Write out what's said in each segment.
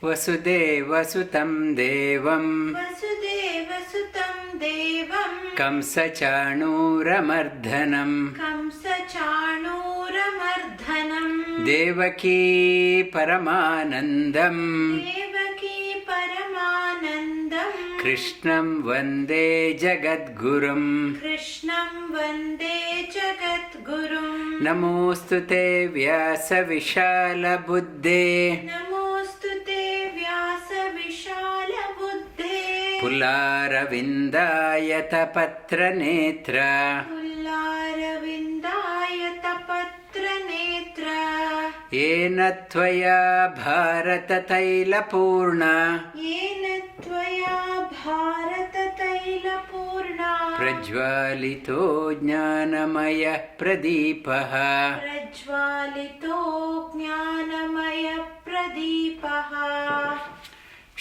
वसुदेवसुतं देवं वसुदेवसुतं देवं कंसचाणूरमर्दनं कंसचाणूरमर्दनं देवकी परमानन्दं देवकी परमानन्दं कृष्णं वन्दे जगद्गुरुं कृष्णं वन्दे जगद्गुरुं नमोऽस्तु ते व्यासविशालबुद्धे नमोऽस्तु ते व्यासविशालबुद्धे पुल्लारविन्दायतपत्रनेत्र पुल्लारविन्दायतपत्रनेत्र येन त्वया भारततैलपूर्णा येन त्वया भारततैलपूर्णा प्रज्वालितो ज्ञानमयः प्रदीपः प्रज्वालितो ज्ञानमयप्रदीपः.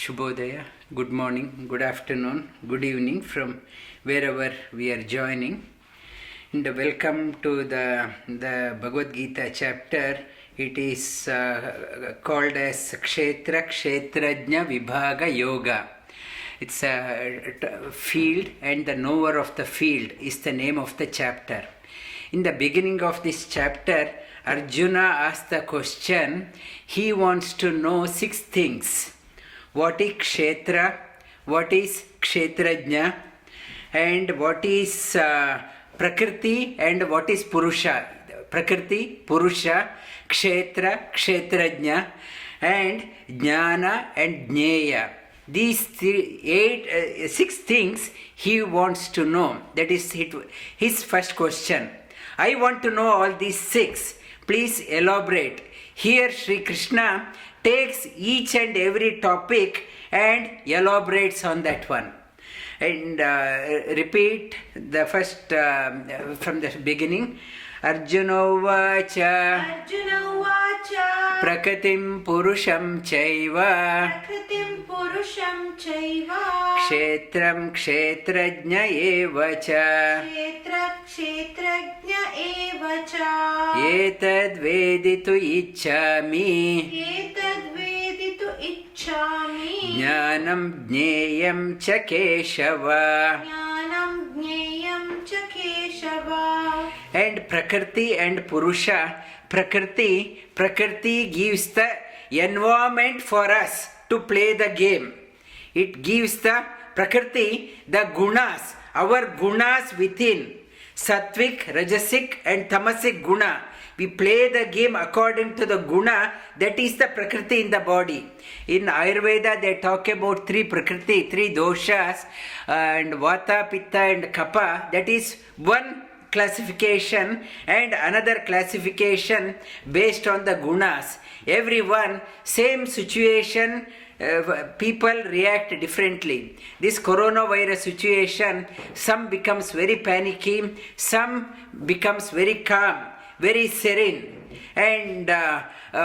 Shubhodaya, good morning, good afternoon, good evening from wherever we are joining. And welcome to the Bhagavad Geeta chapter. It is called as Kshetra Kshetrajna Vibhaga Yoga. It's a field, and the knower of the field is the name of the chapter. In the beginning of this chapter, Arjuna asked the question, he wants to know 6 things. What is Kshetra, what is Kshetrajna, and what is Prakriti, and what is Purusha. Prakriti, Purusha, Kshetra, Kshetrajna, and Jnana and Jneya. These 6 things he wants to know. That is his first question. I want to know all these 6. Please elaborate. Here Sri Krishna takes each and every topic and elaborates on that one. And repeat the first from the beginning. Arjuna Vacha Arjuna Vacha Prakritim Purusham Chaiva Prakritim Purusham Chaiva Kshetram Kshetrajna Eva Cha Kshetra Kshetrajna Eva Cha Etad Veditu Ichchami Etad Veditu Ichchami Jnanam Jneyam Cha Keshava. Jnanam Jneyam Cha Keshava. And Prakriti and Purusha. Prakriti gives the environment for us to play the game. It gives the Prakriti, the gunas, our gunas within. Sattvic, Rajasic and Tamasic guna. We play the game according to the guna, that is the Prakriti in the body. In Ayurveda they talk about 3 Prakriti, 3 doshas, and Vata, Pitta and Kapha. That is one classification, and another classification based on the gunas. Everyone, same situation, people react differently. This coronavirus situation, some becomes very panicky, some becomes very calm, very serene. And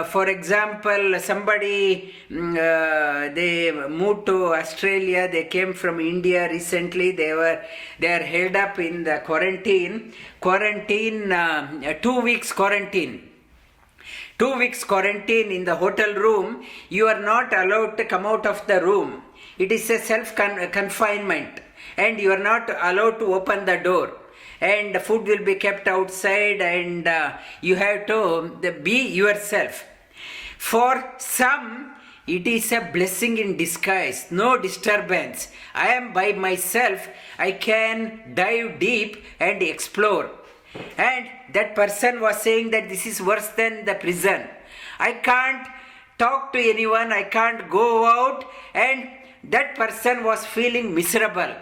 for example, somebody, they moved to Australia, they came from India recently, they are held up in the quarantine, 2 weeks quarantine. 2 weeks quarantine in the hotel room. You are not allowed to come out of the room. It is a self-confinement, and you are not allowed to open the door. And the food will be kept outside, and you have to be yourself. For some, it is a blessing in disguise, no disturbance. I am by myself, I can dive deep and explore. And that person was saying that this is worse than the prison. I can't talk to anyone, I can't go out, and that person was feeling miserable.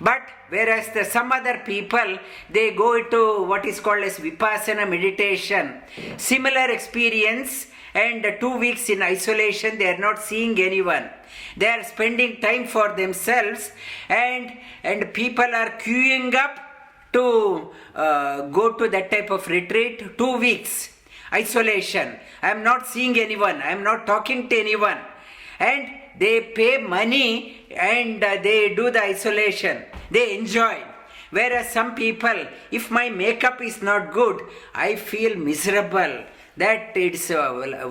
But whereas some other people, they go into what is called as Vipassana meditation. Similar experience, and 2 weeks in isolation, they are not seeing anyone. They are spending time for themselves, and people are queuing up to go to that type of retreat. 2 weeks isolation. I am not seeing anyone, I am not talking to anyone. And they pay money and they do the isolation. They enjoy. Whereas some people, if my makeup is not good, I feel miserable. that it's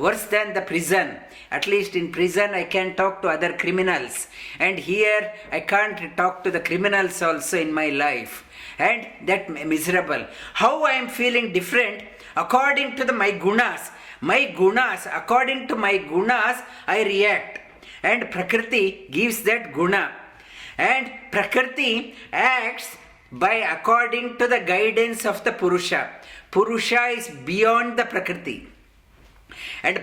worse than the prison. At least in prison I can talk to other criminals, and here I can't talk to the criminals also in my life, and that miserable. How I am feeling different according to my gunas. My gunas, according to my gunas I react, and Prakriti gives that guna, and Prakriti acts by according to the guidance of the Purusha. Purusha is beyond the Prakriti, and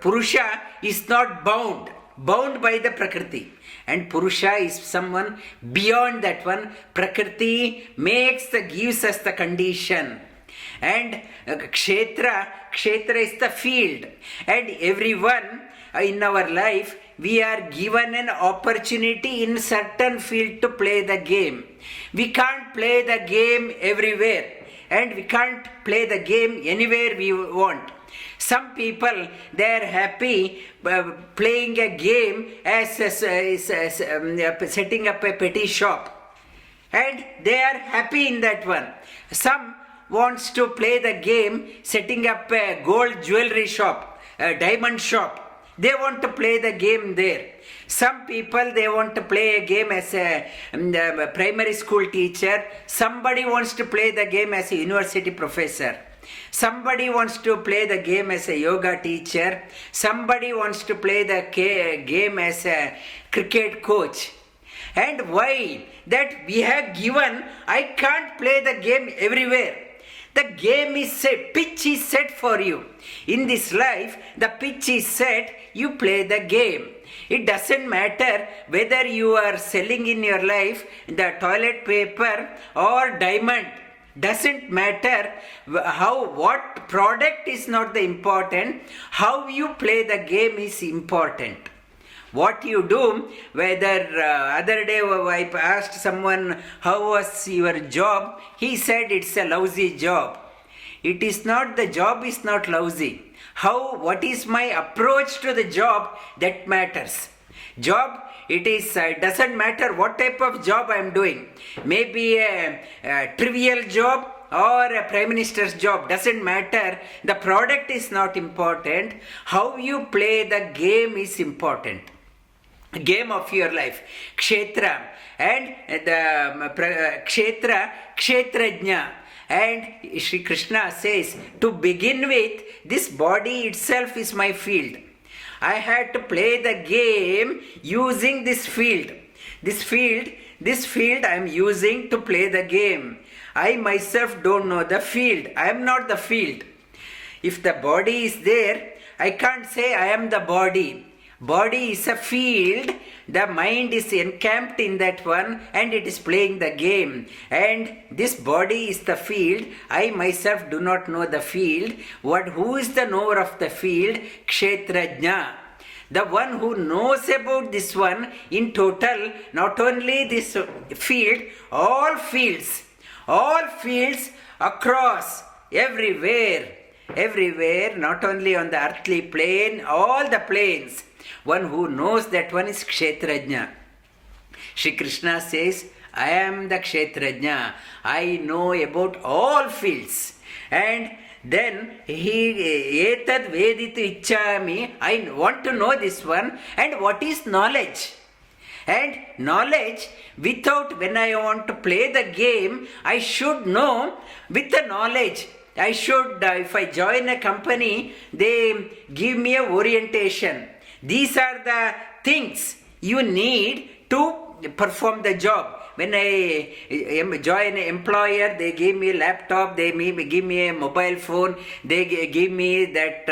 Purusha is not bound by the Prakriti, and Purusha is someone beyond that one. Prakriti gives us the condition, and Kshetra is the field, and everyone in our life we are given an opportunity in certain field to play the game. We can't play the game everywhere, and we can't play the game anywhere we want. Some people, they are happy playing a game as setting up a petty shop, and they are happy in that one. Some wants to play the game setting up a gold jewelry shop, a diamond shop. They want to play the game there. Some people, they want to play a game as a primary school teacher. Somebody wants to play the game as a university professor. Somebody wants to play the game as a yoga teacher. Somebody wants to play the game as a cricket coach. And why? That we have given, I can't play the game everywhere. The game is set, pitch is set for you. In this life, the pitch is set, you play the game. It doesn't matter whether you are selling in your life the toilet paper or diamond. Doesn't matter what product is not the important. How you play the game is important. What you do, whether other day I asked someone, how was your job? He said it's a lousy job. It is not, the job is not lousy. What is my approach to the job, that matters. Job, it is doesn't matter what type of job I am doing. Maybe a trivial job or a prime minister's job, doesn't matter. The product is not important. How you play the game is important. Game of your life. Kshetra, and the Kshetra, Kshetrajna. And Shri Krishna says, to begin with, this body itself is my field. I had to play the game using this field. This field I am using to play the game. I myself don't know the field. I am not the field. If the body is there, I can't say I am the body. Body is a field, the mind is encamped in that one, and it is playing the game. And this body is the field. I myself do not know the field. Who is the knower of the field? Kshetrajna. The one who knows about this one in total, not only this field, all fields across, everywhere, not only on the earthly plane, all the planes. One who knows that one is Kshetrajna. Shri Krishna says, I am the Kshetrajna. I know about all fields. And then etad veditu ichchami. I want to know this one. And what is knowledge? And knowledge, when I want to play the game, I should know with the knowledge. I should, if I join a company, they give me a orientation. These are the things you need to perform the job. When I join an employer, they give me a laptop, they give me a mobile phone, they give me that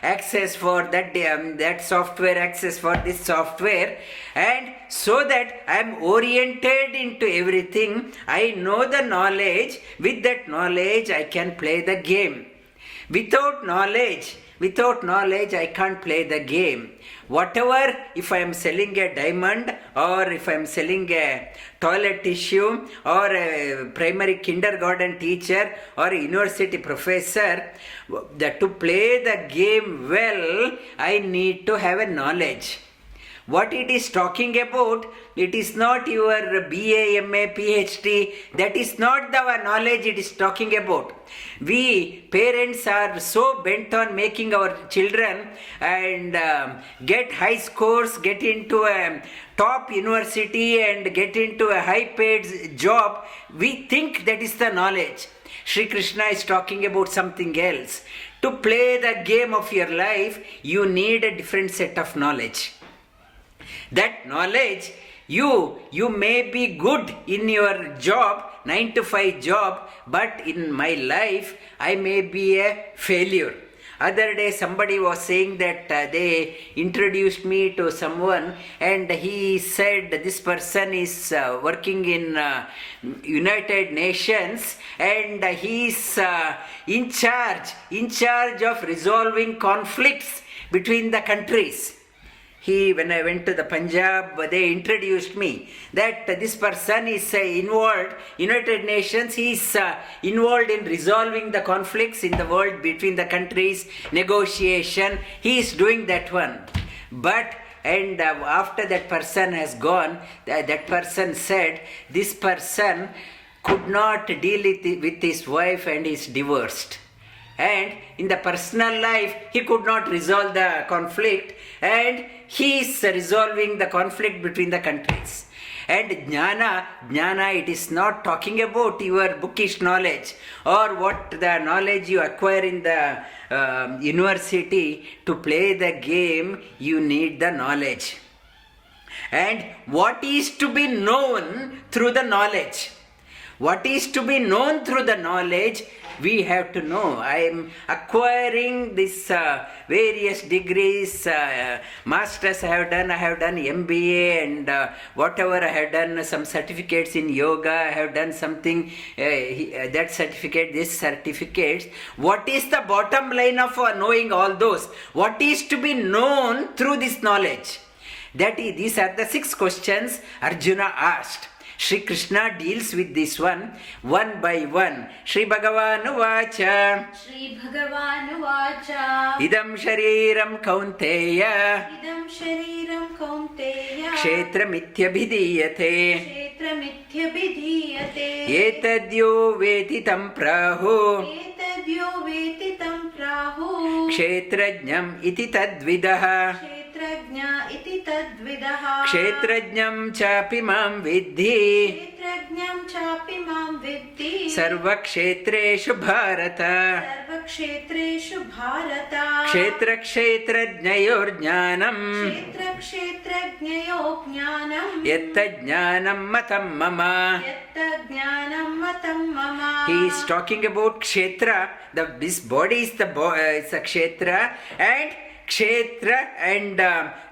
access for that software, access for this software, and so that I am oriented into everything. I know the knowledge. With that knowledge, I can play the game. Without knowledge, I can't play the game. Whatever, if I am selling a diamond, or if I am selling a toilet tissue, or a primary kindergarten teacher, or a university professor, to play the game well, I need to have a knowledge. What it is talking about, it is not your BA, MA, PhD. That is not the knowledge it is talking about. We parents are so bent on making our children and get high scores, get into a top university and get into a high paid job. We think that is the knowledge. Sri Krishna is talking about something else. To play the game of your life, you need a different set of knowledge. That knowledge, you may be good in your job, 9 to 5 job, but in my life, I may be a failure. Other day somebody was saying that they introduced me to someone and he said this person is working in United Nations and he is in charge of resolving conflicts between the countries. When I went to the Punjab, they introduced me that this person is involved, United Nations, he is involved in resolving the conflicts in the world between the countries, negotiation, he is doing that one. But after that person has gone, that person said this person could not deal with his wife and is divorced. And in the personal life, he could not resolve the conflict and he is resolving the conflict between the countries. And jnana, it is not talking about your bookish knowledge or what the knowledge you acquire in the university. To play the game, you need the knowledge. And what is to be known through the knowledge? What is to be known through the knowledge? We have to know. I am acquiring this various degrees, masters I have done MBA and whatever I have done, some certificates in yoga, I have done something, that certificate, this certificates. What is the bottom line of knowing all those? What is to be known through this knowledge? These are the 6 questions Arjuna asked. Sri Krishna deals with this one by one. Sri Bhagavan Vacha. Shri Bhagavan Vacha. Idam Shariram Kaunteya. Idam Shariram Kaunteya. Kshetra Mithyabhidiyate. Kshetra Mithyabhidiyate. Etadyo Vetitam Prahu. Etadyo Vetitam Prahu. Kshetrajnam iti tadvidaha. Kshetrajna iti tadvidaha. Kshetrajnam chapi mam vidhi. Kshetrajnam chapi mam vidhi. Sarvakshetreshu Bharata. Sarvakshetreshu Bharata. Kshetra kshetrajnayor jnanam. Kshetra kshetrajnayo jnanam. Yatta jnanam matam mama. Yatta jnanam matam mama. He is talking about kshetra. This body is the kshetra and kshetra and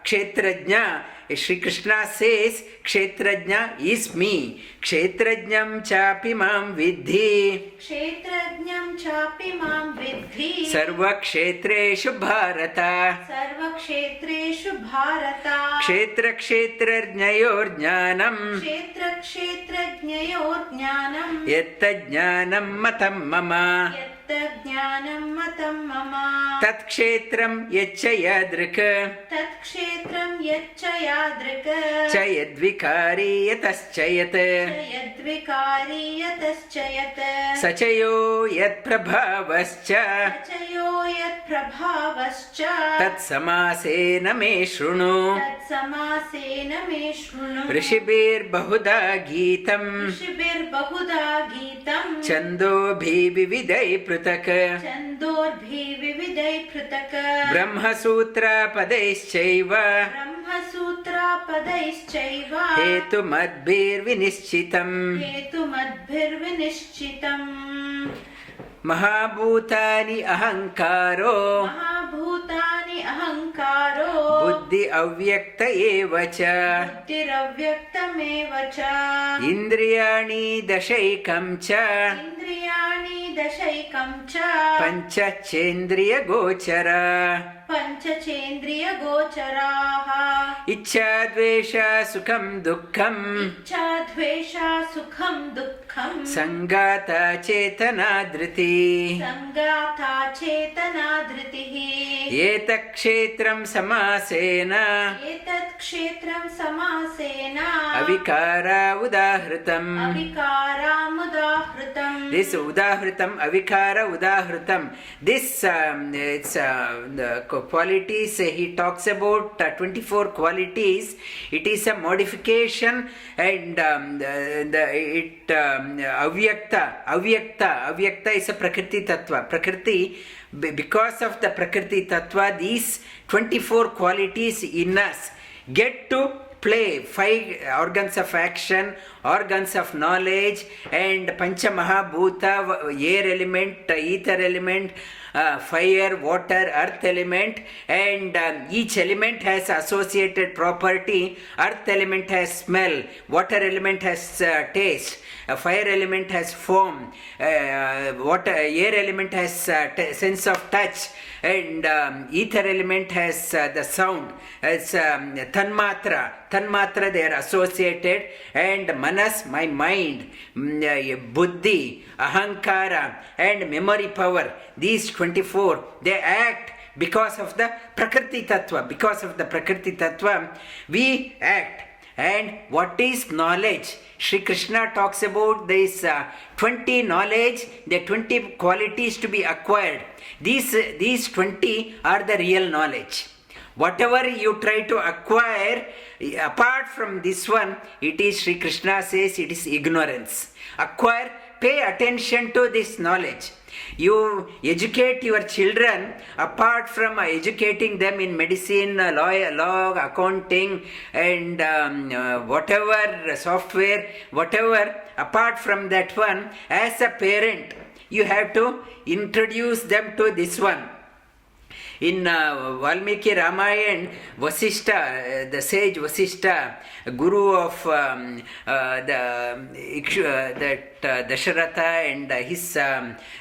kshetrajna. Sri Krishna says kshetrajna is me. Kshetrajnam chapi mam vidhi. Kshetrajnam chapi mam vidhi. Sarvakshetreshu Bharata. Sarvakshetreshu Bharata. Kshetra kshetrajnayor jnanam. Kshetra kshetrajnayor jnanam. Yatta jnanam matam mama. Yatta jnanam matam mama. Tat kshetram yaccha yadrika. Tat kshetram yaccha yadrika. Chayadvikari yataschayat. Yadvikari yataschayat. Sachayo yat prabhavascha. Sachayo yat prabhavascha. Tat samasena me shrunu. Tat samasena me shrunu. Rishibir bahuda geetam. Rishibir bahuda geetam. Chandobhi vividai prutak. Chandobhi vividai prutak. Brahma sutra padaischaiva. Brahma sutra padaischaiva. Hetu madbir vinischitam. Hetu madbhir vinishchitam. Mahabhutani ahankaro. Mahabhutani ahankaro. Buddhi avyakta evacha. Buddhiravyaktameva cha. Indriyani dashaikam cha. Indriyani dashaikam cha. Panchachendriya gochara. पञ्चचेन्द्रियगोचराः इच्छा द्वेष सुखं दुःखं इच्छा द्वेषा सुखं दुःखं संगाता चेतना धृति सङ्गाता चेतना धृतिः एतत् क्षेत्रं समासेन एतत् क्षेत्रं समासेन अविकारा उदाहृतम् अविकारामुदाहृतम् This udahritam, avikara udahritam. This it's the qualities he talks about 24 qualities. It is a modification and avyakta is a prakriti tattva. Prakriti, because of the prakriti tattva, these 24 qualities in us get to play 5 organs of action, organs of knowledge, and pancha mahabhuta, air element, ether element, fire, water, earth element, and each element has associated property. Earth element has smell, water element has taste, fire element has form, air element has sense of touch, and ether element has the sound. It's tanmatra they are associated, and manas, my mind, buddhi, ahankara, and memory power, these 24 they act because of the prakriti tattva. Because of the prakriti tattva we act. And what is knowledge? Shri Krishna talks about this 20 knowledge, the 20 qualities to be acquired. These 20 are the real knowledge. Whatever you try to acquire apart from this one, it is, Shri Krishna says, it is ignorance. Acquire, pay attention to this knowledge. You educate your children apart from educating them in medicine, law, accounting, and whatever software, whatever. Apart from that one, as a parent, you have to introduce them to this one. In Valmiki Ramayana, Vasishta, the sage Vasishta, guru of Dasharatha and his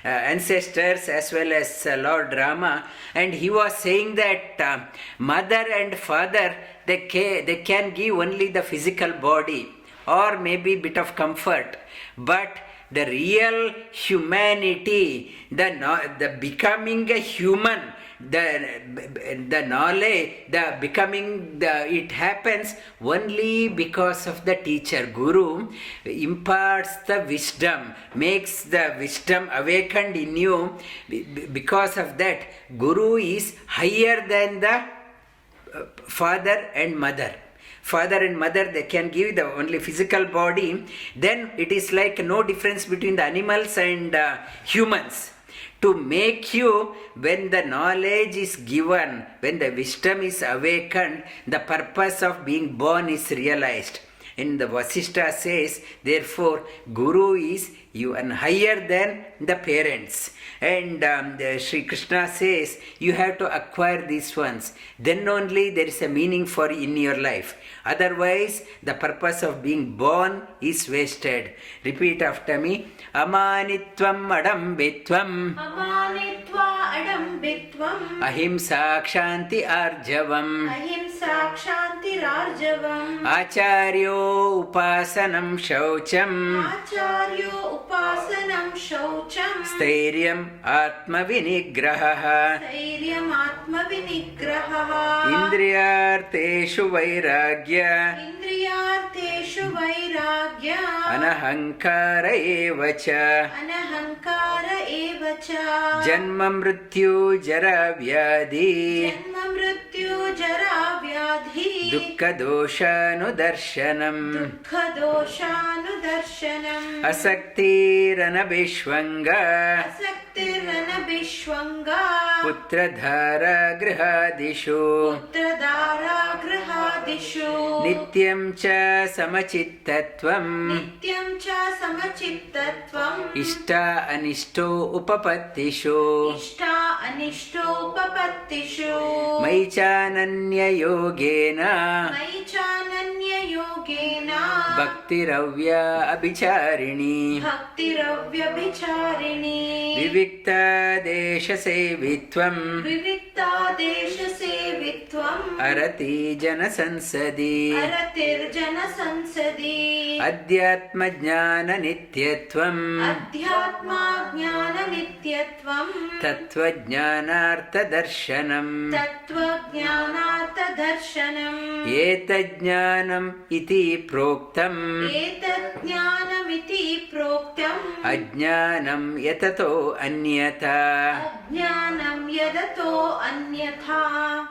ancestors, as well as Lord Rama, and he was saying that mother and father, they can give only the physical body or maybe bit of comfort, but the real humanity, the becoming a human, the knowledge, the becoming, it happens only because of the teacher. Guru imparts the wisdom, makes the wisdom awakened in you. Because of that, Guru is higher than the father and mother. Father and mother, they can give the only physical body. Then it is like no difference between the animals and humans. To make you, when the knowledge is given, when the wisdom is awakened, the purpose of being born is realized. And the Vasishta says, therefore, Guru is even higher than the parents. And Sri Krishna says, you have to acquire these ones. Then only there is a meaning for in your life. Otherwise, the purpose of being born is wasted. Repeat after me. Amanitvam adambitvam. Amanitva अडम्बित्वम् Ahimsa kshanti arjavam. अहिंसा क्षान्तिरार्जवम् Acharyo upasanam shaucham. आचार्यो उपासनं शौचं Stairyam atma vinigraha. धैर्यमात्मविनिग्रहः Indriyarteshu vairagya. इन्द्रियार्थेषु वैराग्य Anahankara evacha. अनहङ्कार एव च Janma mrityu jara vyadhi. जन्म मृत्यु जरा व्याधि Dukkha doshanudarshanam. दुःखदोषानुदर्शनम् Asaktiranabhishvanga. असक्तिरनभिष्वङ्गा Putradhara grihadishu. पुत्रदारा गृहादिषु Nityam cha samachittatvam. नित्यं च समचित्तत्वम् Ishta anishto upapattishu. इष्टा अनिष्टोपपत्तिषु Mai chananya yogena. मयि चानन्ययोगेन Bhaktiravya abhicharini. भक्तिरव्यभिचारिणी Vivikta desha sevitvam. विविक्ता उपदेशसेवित्वम् अरति जनसंसदि अरतिर्जनसंसदि अध्यात्मज्ञाननित्यत्वम् अध्यात्माज्ञाननित्यत्वम् तत्त्वज्ञानार्थदर्शनम् तत्त्वज्ञानार्थदर्शनम् एतज्ज्ञानम् इति प्रोक्तम् एतज्ज्ञानमिति प्रोक्तम् अज्ञानं यततो अन्यथा. अज्ञानं यदतो अन्यथा.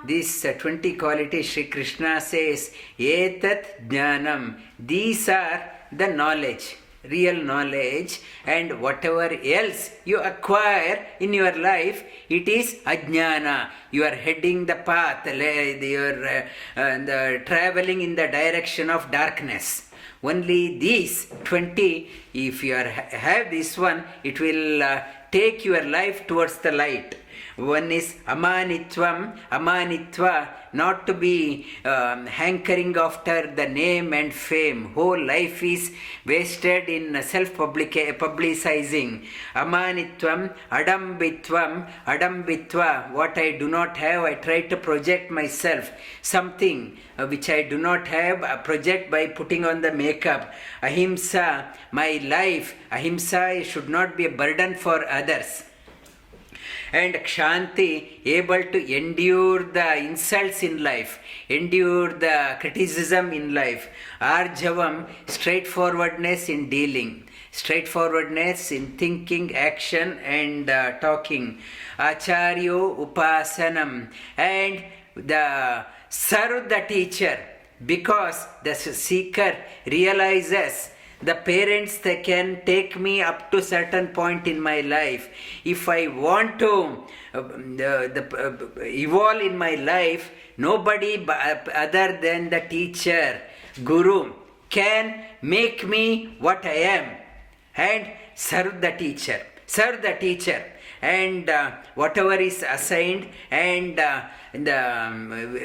These 20 qualities Sri Krishna says, Etat Jnanam. These are the knowledge, real knowledge, and whatever else you acquire in your life, it is ajnana. You are heading the path, you are traveling in the direction of darkness. Only these 20, if you have this one, it will take your life towards the light. One is amanitva, not to be hankering after the name and fame. Whole life is wasted in self-publicizing. Amanitvam, adambitva, what I do not have, I try to project myself. Something which I do not have, I project by putting on the makeup. Ahimsa, my life, ahimsa should not be a burden for others. And Kshanti, able to endure the insults in life, endure the criticism in life. Arjavam, straightforwardness in dealing, straightforwardness in thinking, action and talking. Acharyo upasanam, and the serve the teacher, because the seeker realizes the parents, they can take me up to certain point in my life. If I want to evolve in my life, nobody other than the teacher, guru, can make me what I am. And serve the teacher, and whatever is assigned, and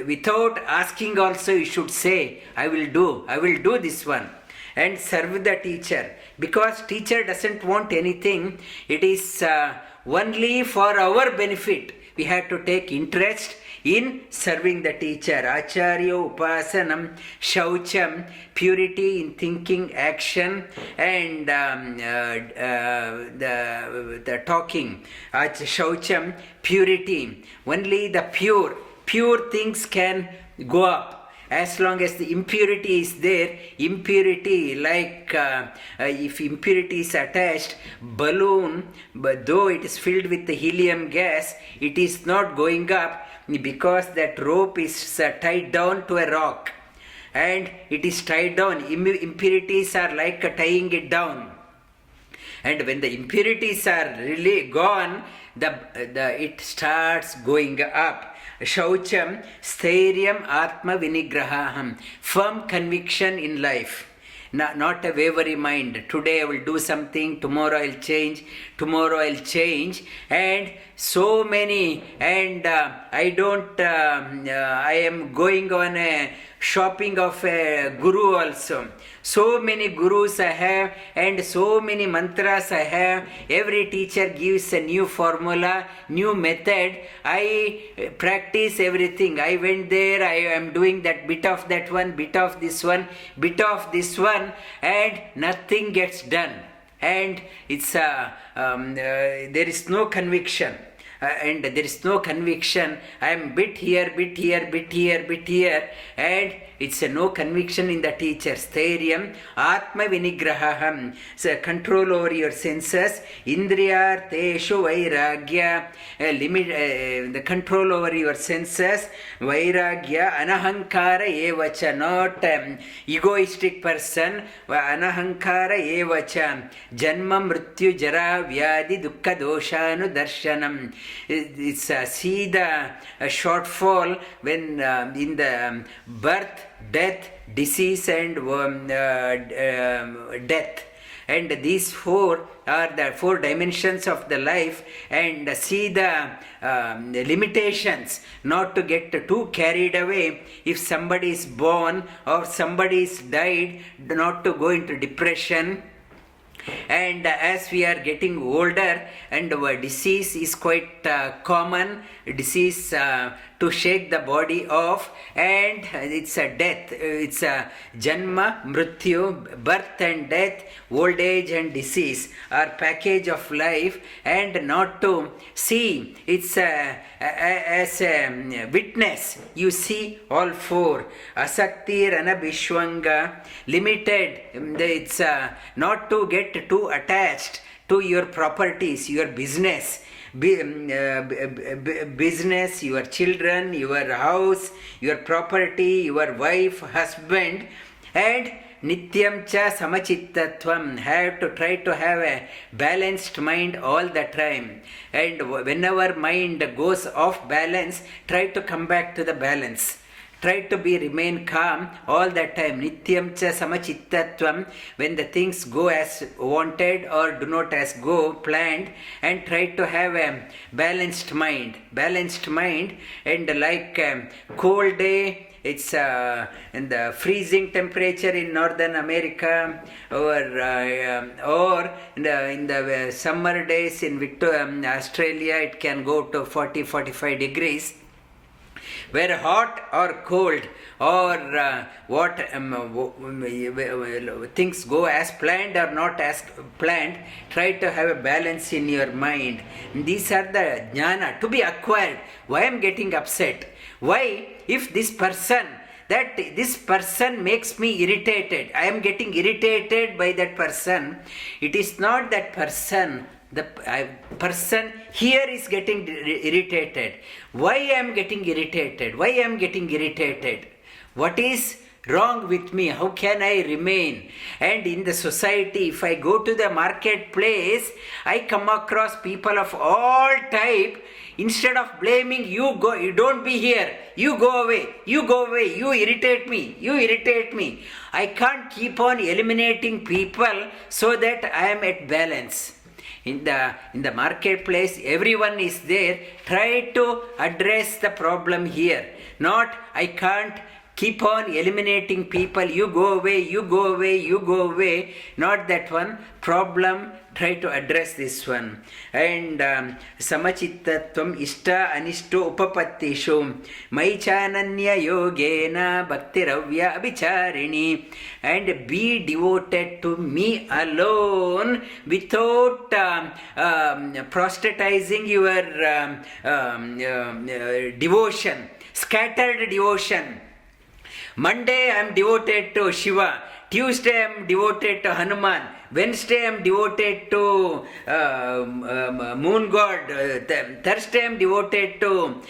without asking also you should say, I will do this one. And serve the teacher, because teacher doesn't want anything. It is only for our benefit. We have to take interest in serving the teacher. Acharyo upasanam, shaucham, purity in thinking, action, and the talking. Shaucham, purity. Only the pure things can go up. As long as the impurity is there, impurity, like if impurity is attached, balloon, but though it is filled with the helium gas, it is not going up because that rope is tied down to a rock, and it is tied down. Impurities are like tying it down, and when the impurities are really gone, it starts going up. Shaucham, stairyam, atma vinigraham, firm conviction in life, not a wavering mind. Today I will do something, tomorrow I'll change, and so many, and I am going on a shopping of a guru also. So many gurus I have, and so many mantras I have. Every teacher gives a new formula, new method. I practice everything. I went there, I am doing that bit of that one, bit of this one, and nothing gets done. And it's there is no conviction. And there is no conviction. I am bit here, and it's no conviction in the teacher. Stairyam, atma vinigraham, so control over your senses. Indriyarteshu vairagya, the control over your senses. Vairagya, anahankara evacha, not egoistic person. Anahankara evacha, janma mrityu jara vyadi dukkha doshanu darshanam. It's see the shortfall when in the birth, death, disease, and death. And these four are the four dimensions of the life, and see the limitations, not to get too carried away. If somebody is born or somebody is died, not to go into depression. And as we are getting older, and our disease is quite common, disease to shake the body off, and it's a death, it's a janma, mrityu, birth and death, old age and disease are package of life, and not to see it's as a witness, you see all four. Asakti Rana Bishwanga, limited, it's not to get too attached to your properties, your business, business, your children, your house, your property, your wife, husband, and Nityam cha samachittatvam, have to try to have a balanced mind all the time. And whenever mind goes off balance, try to come back to the balance. Try to remain calm all the time. Nityam cha samachittatvam, when the things go as wanted or do not as go planned, and try to have a balanced mind. Balanced mind, and like cold day, it's in the freezing temperature in Northern America, or in the summer days in Australia, it can go to 40-45 degrees. Where hot or cold, or things go as planned or not as planned, try to have a balance in your mind. These are the jnana to be acquired. Why I am getting upset? Why, if this person makes me irritated, I am getting irritated by that person, it is not that person. The person here is getting irritated. Why I am getting irritated? Why I am getting irritated? What is wrong with me? How can I remain? And in the society, if I go to the marketplace, I come across people of all type. Instead of blaming, you don't be here, you go away, you irritate me. I can't keep on eliminating people so that I am at balance. In the marketplace, everyone is there. Try to address the problem here. Not, I can't keep on eliminating people. You go away. Not that one. Problem, try to address this one. And samachittatvam ishta anishto upapattishu maichananya yogena bhaktiravya abhicharini, and be devoted to me alone without proselytizing your devotion, scattered devotion. Monday I am devoted to Shiva, Tuesday I am devoted to Hanuman, Wednesday I am devoted to Moon God, Thursday I am devoted to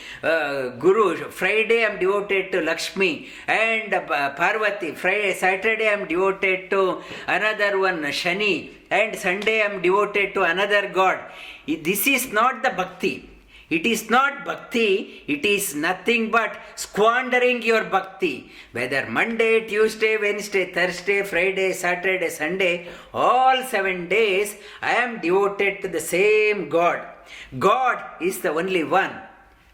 Guru, Friday I am devoted to Lakshmi and Parvati, Saturday I am devoted to another one, Shani, and Sunday I am devoted to another God. This is not the bhakti. It is not bhakti, it is nothing but squandering your bhakti. Whether Monday, Tuesday, Wednesday, Thursday, Friday, Saturday, Sunday, all 7 days, I am devoted to the same God. God is the only one,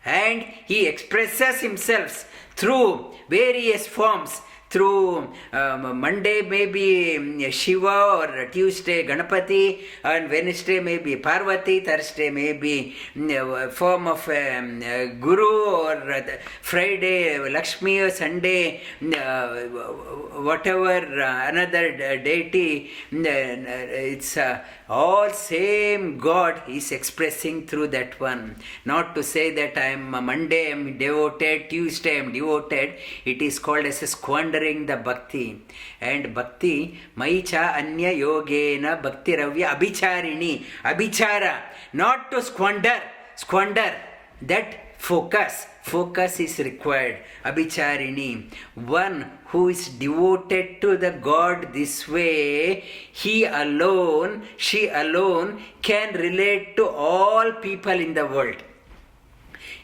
and He expresses Himself through various forms. Through Monday maybe Shiva, or Tuesday Ganapati, and Wednesday maybe Parvati, Thursday maybe form of Guru, or Friday Lakshmi, or Sunday whatever another deity. It's all same God is expressing through that one. Not to say that I am Monday I am devoted, Tuesday I am devoted. It is called as a squandering the bhakti. And bhakti, maicha anya yogena bhakti ravya abhicharini, abhichara, not to squander, that focus is required. Abhicharini, one who is devoted to the God this way, he alone, she alone can relate to all people in the world.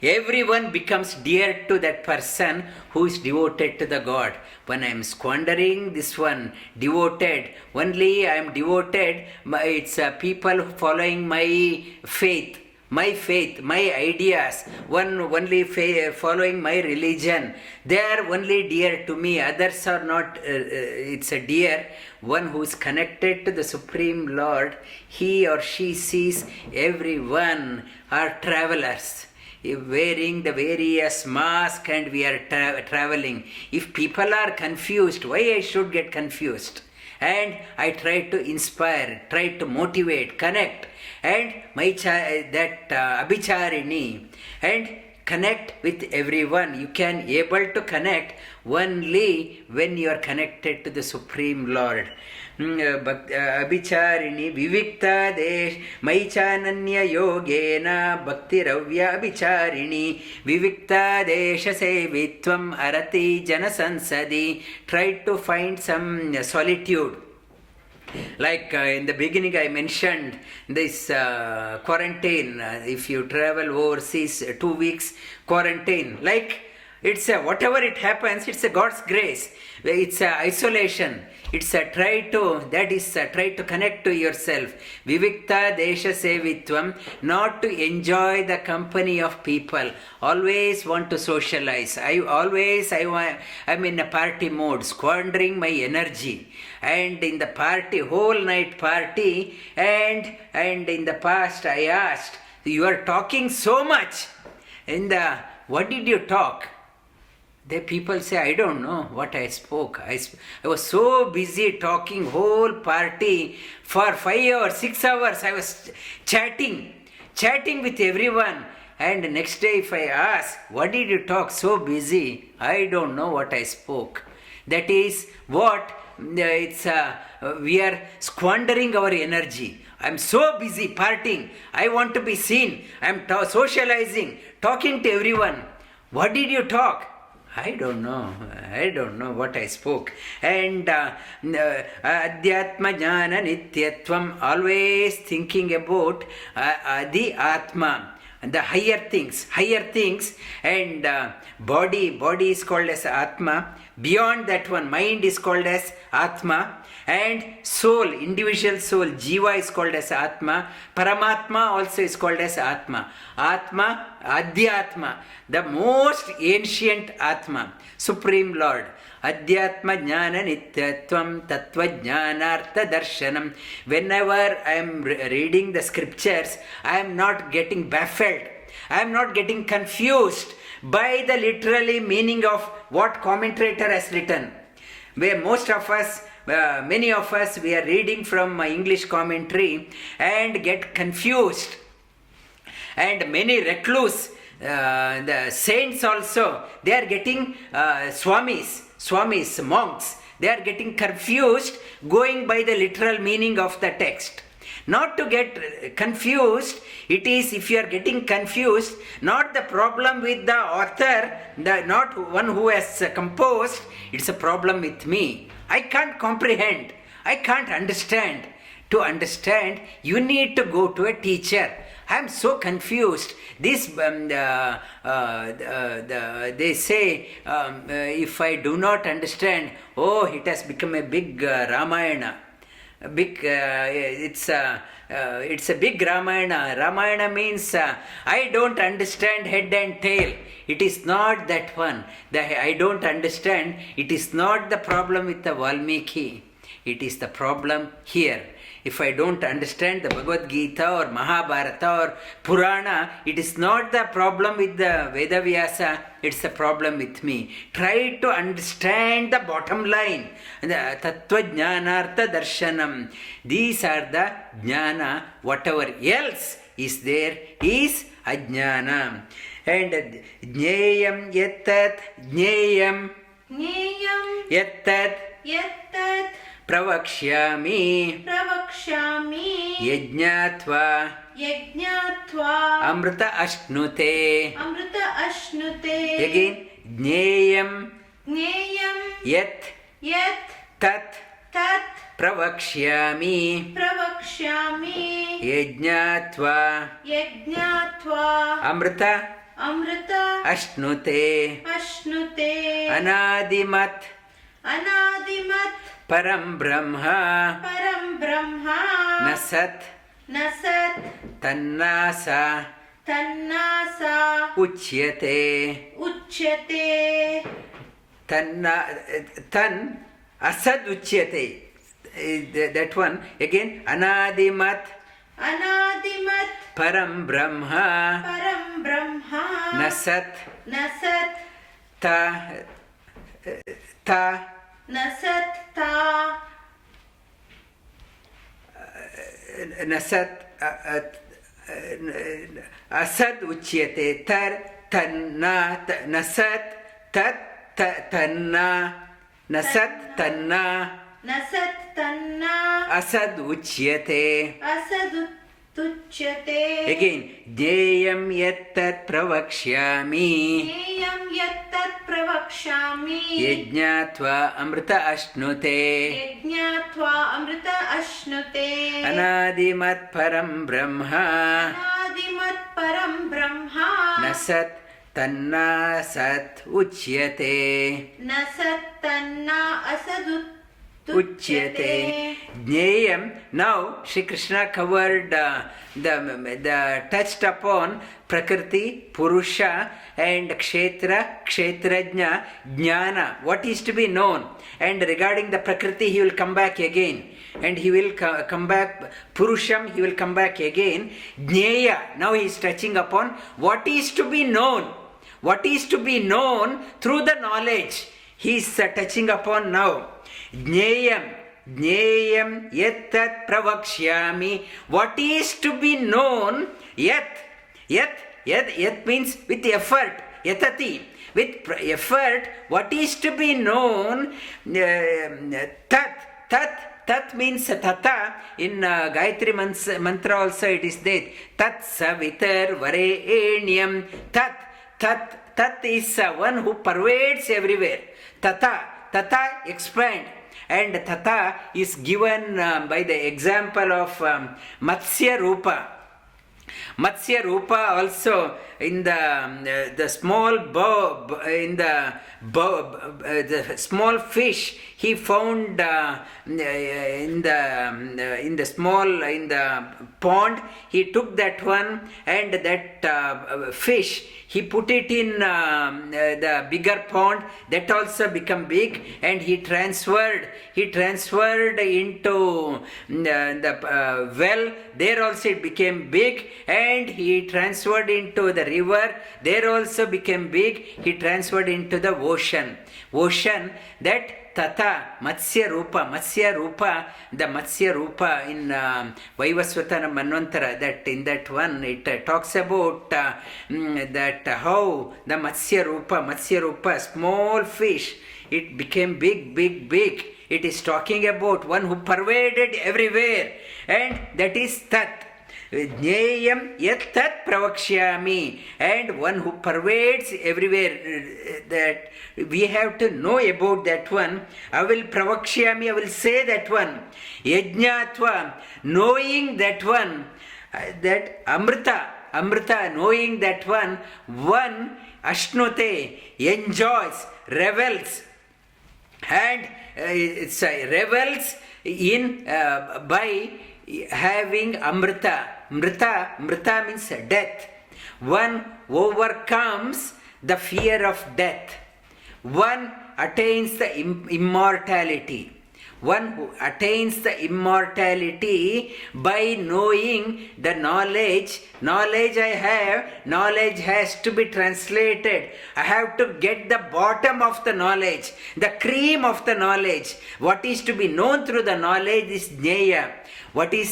Everyone becomes dear to that person who is devoted to the God. When I am squandering this one, devoted, only I am devoted, it's people following my faith, my faith, my ideas, only following my religion, they are only dear to me, others are not. It's a dear. One who is connected to the Supreme Lord, he or she sees everyone are travelers, wearing the various masks, and we are traveling. If people are confused, why I should get confused? And I try to inspire, try to motivate, connect, and abhicharini, and connect with everyone. You can able to connect only when you are connected to the Supreme Lord. Abhicharini vivikta desh maichananya yogena bhaktiravya abhicharini vivikta desha sevitvam arati janasansadi. Try to find some solitude. Like in the beginning I mentioned this quarantine. If you travel overseas, 2 weeks quarantine, like it's whatever it happens, it's a God's grace. It's isolation. It's try to connect to yourself. Vivikta desha sevitvam, not to enjoy the company of people. Always want to socialize. I'm in a party mode, squandering my energy. And in the party, whole night party, and in the past I asked, you are talking so much. What did you talk? The people say, I don't know what I spoke. I was so busy talking, whole party for 5 hours, 6 hours. I was chatting with everyone. And next day if I ask, what did you talk? So busy. I don't know what I spoke. That is what we are squandering our energy. I'm so busy partying. I want to be seen. I'm socializing, talking to everyone. What did you talk? I don't know what I spoke. And Adhyatma Jnana Nityatvam, always thinking about the Atma, the higher things, and body is called as Atma. Beyond that one, mind is called as Atma, and soul, individual soul, Jiva is called as Atma. Paramatma also is called as Atma. Atma, Adhyatma, the most ancient Atma, Supreme Lord. Adhyatma Jnana Nityatvam Tattva Jnanartha Darshanam. Whenever I am reading the scriptures, I am not getting baffled. I am not getting confused by the literally meaning of what commentator has written. Where most of us, many of us, we are reading from English commentary and get confused. And many recluse, the saints also, they are getting swamis, monks, they are getting confused going by the literal meaning of the text. Not to get confused, it is, if you are getting confused, not the problem with the author, not one who has composed, it's a problem with me. I can't comprehend, I can't understand. To understand, you need to go to a teacher. I am so confused. This, they say, if I do not understand, it has become a big Ramayana. It's a big Ramayana. Ramayana means I don't understand head and tail. It is not that one. I don't understand. It is not the problem with the Valmiki. It is the problem here. If I don't understand the Bhagavad Geeta or Mahabharata or Purana, it is not the problem with the Vedavyasa, it's the problem with me. Try to understand the bottom line, the Tattva Jnanartha Darshanam. These are the Jnana. Whatever else is there is Ajnana. And Jneyam Yattat Jneyam Yattat Pravakshyami Yajnatva Amrita Ashnute. Again, Jneyam Yat Tat Pravakshyami Yajnatva Amrita Ashnute. Anadimat Param Brahma Nasat Tannasa Tanna sa uchyate. uchyate. Tan asad uchyate. That one again. Anadimat Anadimat param brahma param brahma nasat nasat ta nasat ta nasat asad uchyate. Tar tanna nasat tat tanna nasat tanna nasat tanna asad uchyate. asaduchyate. Again, jneyam yattat pravakshyami Neyam yattat pravakshami yajnatva amrita ashnute yajnatva amrita ashnute. anadimat param brahma Anadimat param brahma nasat tanna sat uchyate. nasat tanna Uchyate. Jneyam. Now Shri Krishna covered the touched upon Prakriti, Purusha and Kshetra, Kshetrajna, Jnana. What is to be known? And regarding the Prakriti, he will come back again. And he will come back. Purusham, he will come back again. Jneya. Now he is touching upon what is to be known. What is to be known through the knowledge. He is touching upon now. Jneyam yattat pravakshyami. What is to be known? Yat means with effort. Yatati. With effort, what is to be known? Tat means tata. In Gayatri mantra also it is there. Tat savitar varenyam. Tat is one who pervades everywhere. Tata expand. And tata is given by the example of Matsya Rupa. Matsya Rupa also in the small the small fish he found in the pond. He took that one and that fish. He put it in the bigger pond. That also become big, and he transferred into the well. There also it became big, and he transferred into the river. There also became big. He transferred into the ocean. That Tata Matsya Rupa, the Matsya Rupa in Vaivasvatana Manvantara, that in that one it talks about that how the Matsya Rupa, small fish, it became big. It is talking about one who pervaded everywhere, and that is Tat. Jneyam yattat pravakshyami, and one who pervades everywhere, that we have to know about that one. I will say that one. Yajnatva, knowing that one, that Amrita, knowing that one Ashnute, enjoys, revels, and revels in by having Amrita. Mrita means death. One overcomes the fear of death. One attains the immortality. One who attains the immortality by knowing the knowledge. Knowledge I have, knowledge has to be translated. I have to get the bottom of the knowledge, the cream of the knowledge. What is to be known through the knowledge is Jneya. What I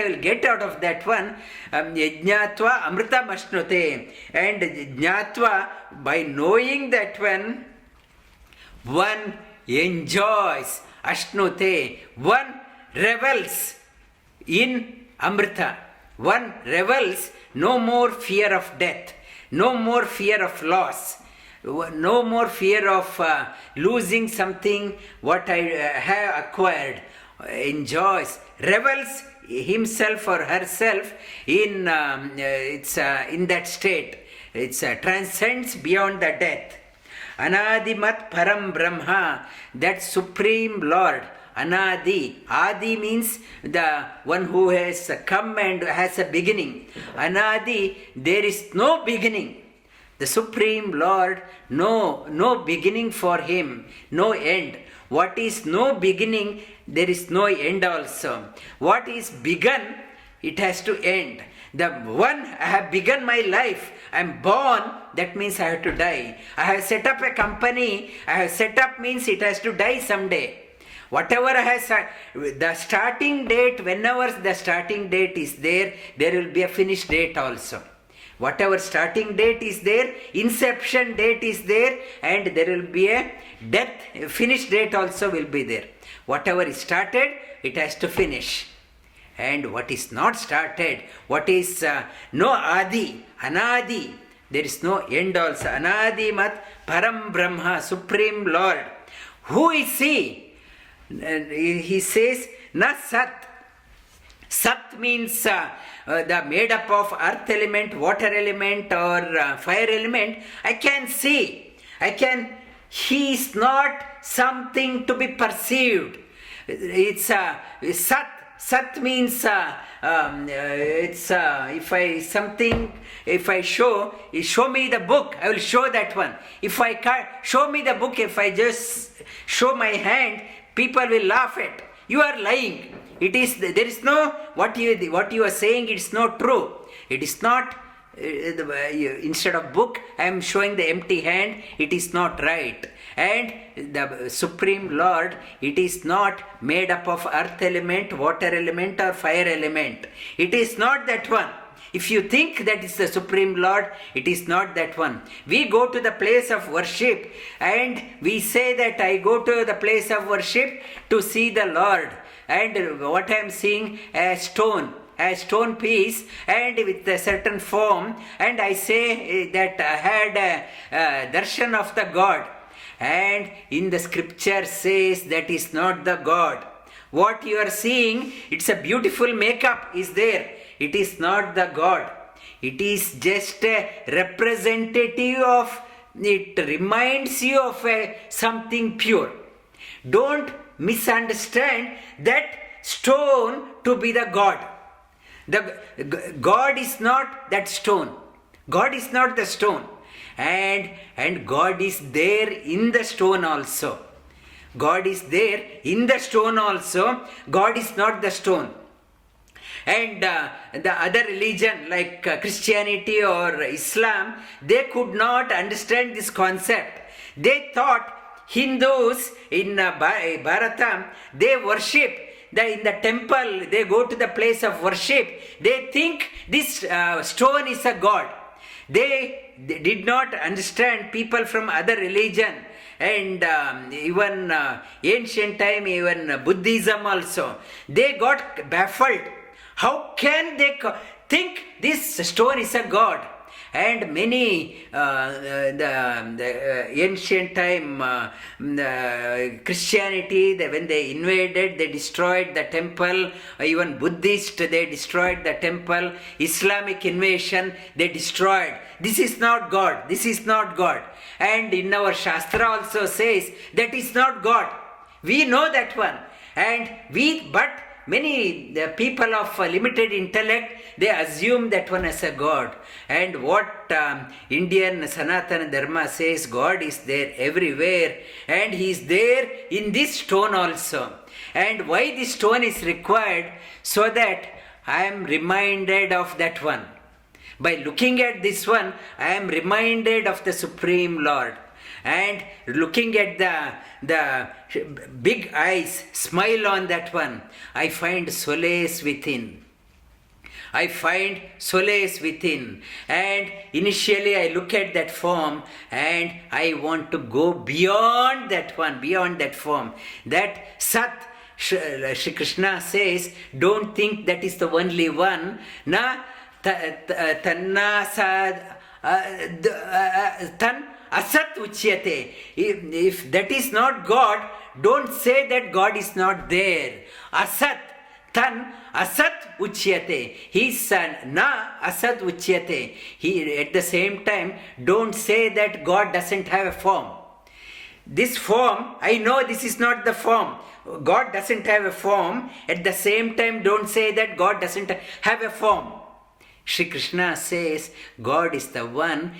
will get out of that one? Yajnatva amritam ashnute. And Jnatva, by knowing that one enjoys. Ashnute, one revels in Amrita. One revels, no more fear of death, no more fear of loss, no more fear of losing something what I have acquired. Enjoys, revels himself or herself in in that state. It transcends beyond the death. Anadimat Param Brahma, that Supreme Lord, Anadi. Adi means the one who has come and has a beginning. Anadi, there is no beginning. The Supreme Lord, no beginning for him, no end. What is no beginning, there is no end also. What is begun, it has to end. The one I have begun my life, I am born, that means I have to die. I have set up a company, I have set up means it has to die someday. Whatever has the starting date, whenever the starting date is there, there will be a finish date also. Whatever starting date is there, inception date is there, and there will be a death, finish date also will be there. Whatever is started, it has to finish. And what is not started, what is no adi, anadi, there is no end also. Anadi mat param brahma, Supreme Lord. Who is he? He says, na sat. Sat means the made up of earth element, water element or fire element. I can see. He is not something to be perceived. It's sat. Sat means it's if I show me the book, I will show that one. If I can't show me the book, if I just show my hand, people will laugh at. You are lying. There is no what you are saying. It's not true. It is not. Instead of book, I am showing the empty hand. It is not right. And the Supreme Lord, it is not made up of earth element, water element or fire element. It is not that one. If you think that is the Supreme Lord, it is not that one. We go to the place of worship and we say that I go to the place of worship to see the Lord. And what I am seeing, a stone piece and with a certain form, and I say that I had a darshan of the God. And in the scripture says that is not the God. What you are seeing, it's a beautiful makeup is there. It is not the God. It is just a representative of, it reminds you of something pure. Don't misunderstand that stone to be the God. The God is not that stone. God is not the stone. And God is there in the stone also. God is there in the stone also. God is not the stone. And the other religion like Christianity or Islam, they could not understand this concept. They thought Hindus in Bharata, they worship in the temple, they go to the place of worship. They think this stone is a god. They did not understand people from other religion and even ancient time, even Buddhism also. They got baffled. How can they think this stone is a god? And many the ancient time Christianity, when they invaded, they destroyed the temple. Even Buddhist, they destroyed the temple. Islamic invasion, they destroyed. This is not God. This is not God. And in our Shastra also says that is not God. We know that one. But many people of limited intellect, they assume that one as a God. And what Indian Sanatana Dharma says, God is there everywhere. And He is there in this stone also. And why this stone is required? So that I am reminded of that one. By looking at this one, I am reminded of the Supreme Lord. And looking at the big eyes, smile on that one, I find solace within. I find solace within. And initially I look at that form and I want to go beyond that one, beyond that form. That Sat, Shri Krishna says, don't think that is the only one. Na tanna sad tan asat uchyate. If that is not God, don't say that God is not there. Asat, tan asat uchyate. His son, na asat uchyate. He, at the same time, don't say that God doesn't have a form. This form, I know this is not the form. God doesn't have a form. At the same time, don't say that God doesn't have a form. Shri Krishna says God is the one.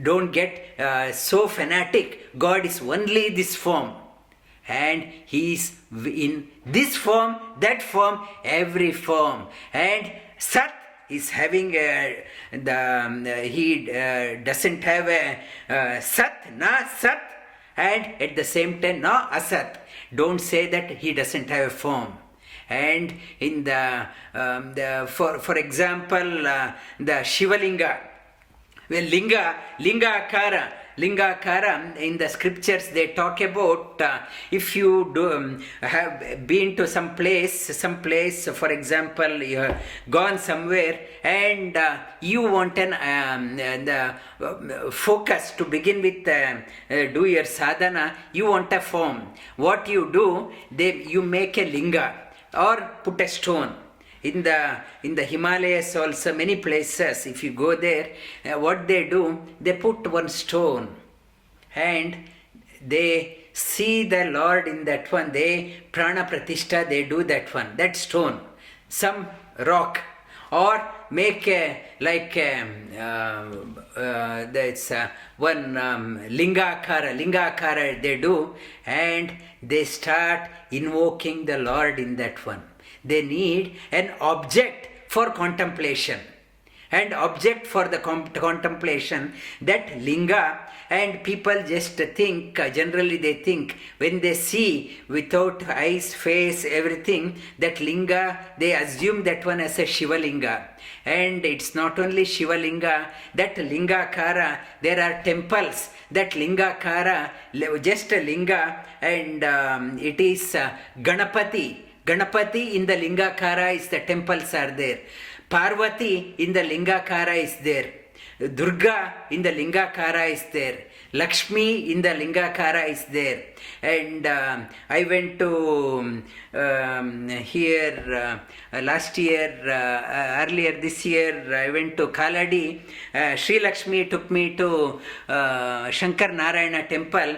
Don't get so fanatic. God is only this form. And He is in this form, that form, every form. And Sat is having he doesn't have a Sat, na Sat, and at the same time, no Asat. Don't say that He doesn't have a form. And in for example, the Shivalinga, well, Linga Akara, in the scriptures they talk about if you have been to some place, for example, you have gone somewhere and you want the focus to begin with, do your sadhana, you want a form. What you do, you make a linga or put a stone. In the Himalayas also, many places, if you go there, what they do, they put one stone and they see the Lord in that one. They prana pratishtha, they do that one, that stone, some rock, or make that's one lingakara they do, and they start invoking the Lord in that one. They need an object for contemplation. And object for the contemplation, that linga, and people just think, generally they think, when they see without eyes, face, everything, that linga, they assume that one as a Shivalinga. And it's not only Shivalinga, that Lingakara, there are temples, that Lingakara, just a linga, and it is Ganapati. Ganapati in the Lingakara is the temples are there. Parvati in the Lingakara is there. Durga in the Lingakara is there. Lakshmi in the Lingakara is there. And I went to here last year, earlier this year, I went to Kaladi. Sri Lakshmi took me to Shankar Narayana temple.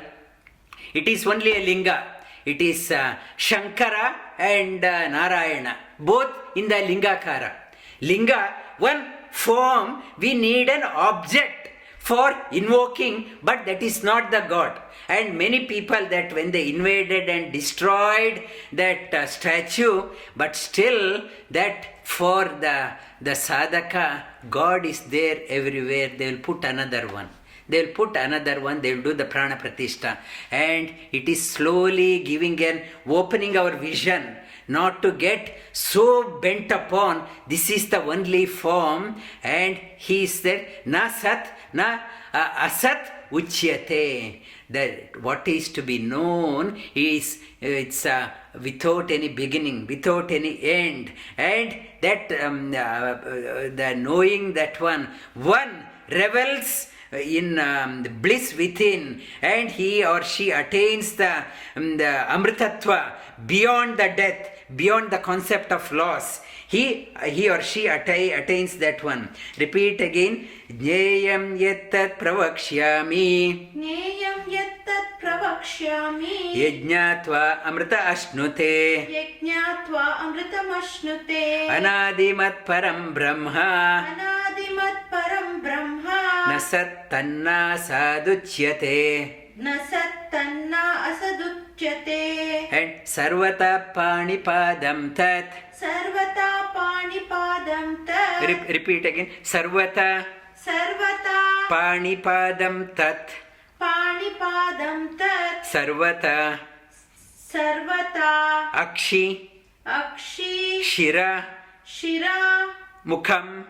It is only a linga. It is Shankara and Narayana, both in the Lingakara. Linga, one form, we need an object for invoking, but that is not the God. And many people that when they invaded and destroyed that statue, but still that for the sadhaka, God is there everywhere. They will put another one. They will put another one, they will do the prana pratishtha. And it is slowly giving an opening our vision, not to get so bent upon this is the only form, and He is there. Na sat, na asat uchyate. That what is to be known is it's without any beginning, without any end, and that the knowing that one revels in the bliss within, and he or she attains the amritatva beyond the death, beyond the concept of loss. He or she attains that one. Repeat again. Jneyam yattat pravakshyami. Jneyam yattat pravakshyami. Yajñatva amrita ashnute. Yajñatva amritam ashnute. Anadimat param brahma. Anadimat param brahma. Nasat tanna saduchyate. Nasat tanna asaduchyate. And sarvata panipadam tat. Sarvata panipadam tat. Repeat again. Sarvata panipadam tat. Panipadam tat. Sarvata akshi shira mukham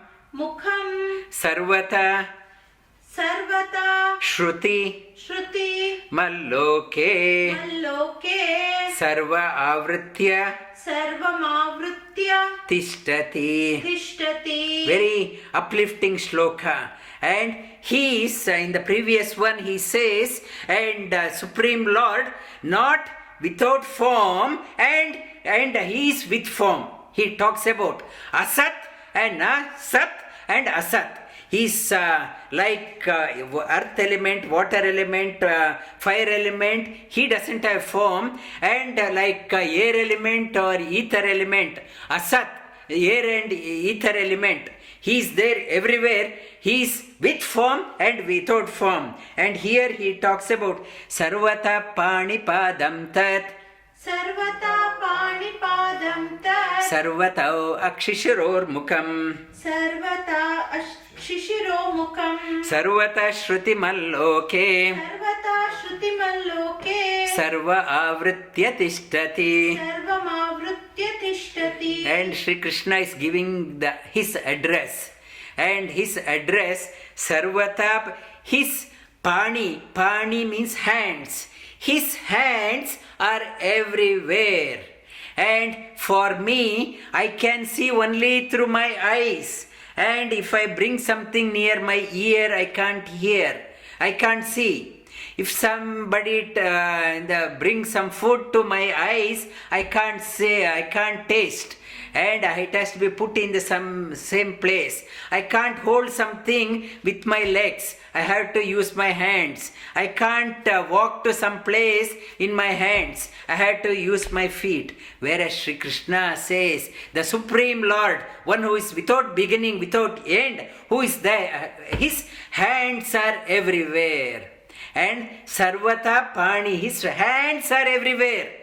sarvata shruti malloke sarva avritya tishtati. Very uplifting sloka. And he is, in the previous one he says, and Supreme Lord, not without form, and he is with form. He talks about Asat and Asat and asat. He's like earth element, water element, fire element. He doesn't have form. And like air element or ether element, asat, air and ether element. He is there everywhere. He is with form and without form. And here he talks about sarvata panipadam tat. Sarvata panipadam tat. Sarvata akshishiror mukam. Sarvata shishiro mukam. Sarvata shrutimaloke. Sarvata shrutimaloke. Sarva avritya tishtati. Sarvamavritya tishtati. And Sri Krishna is giving his address. And his address, Sarvata, his pani. Pani means hands. His hands are everywhere. And for me, I can see only through my eyes. And if I bring something near my ear, I can't hear. I can't see. If somebody brings some food to my eyes, I can't say, I can't taste. And it has to be put in the same place. I can't hold something with my legs. I have to use my hands. I can't walk to some place in my hands. I have to use my feet. Whereas Sri Krishna says, the Supreme Lord, one who is without beginning, without end, who is there, his hands are everywhere. And Sarvata Pani, his hands are everywhere.